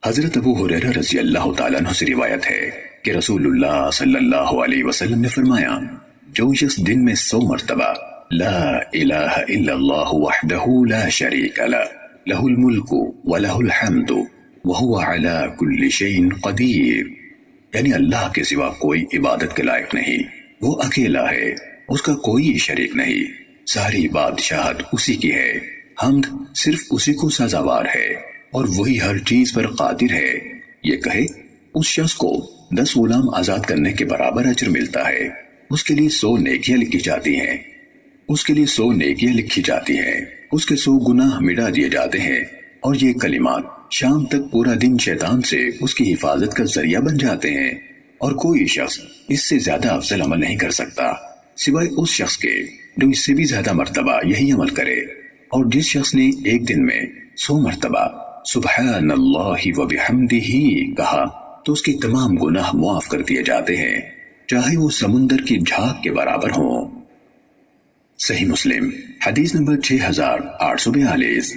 حضرت ابو ہریرہ رضی اللہ تعالیٰ عنہ سے روایت ہے کہ رسول اللہ صلی اللہ علیہ وسلم نے فرمایا، جو شخص دن میں 100 مرتبہ لا الہ الا اللہ وحدہ لا شریک لہ لہ الملک ولہ الحمد وہو علی کل شیء قدیر، یعنی اللہ کے سوا کوئی عبادت کے لائق نہیں، وہ اکیلا ہے، اس کا کوئی شریک نہیں، ساری بادشاہت اسی کی ہے، حمد صرف اسی کو سزاوار ہے اور وہی ہر چیز پر قادر ہے، یہ کہے اس شخص کو 10 غلام آزاد کرنے کے برابر اجر ملتا ہے، اس کے لیے 100 نیکیاں لکھی جاتی ہیں، اس کے لیے 100 نیکیاں لکھی جاتی ہیں، اس کے 100 گناہ مٹا دیے جاتے ہیں، اور یہ کلمات شام تک پورا دن شیطان سے اس کی حفاظت کا ذریعہ بن جاتے ہیں، اور کوئی شخص اس سے زیادہ افضل عمل نہیں کر سکتا سوائے اس شخص کے جو اس سے بھی زیادہ مرتبہ یہی عمل کرے۔ اور جس شخص نے ایک دن میں 100 مرتبہ سبحان اللہ و بحمدہ کہا تو اس کے تمام گناہ معاف کر دیے جاتے ہیں، چاہے وہ سمندر کی جھاگ کے برابر ہوں۔ صحیح مسلم حدیث نمبر 6842۔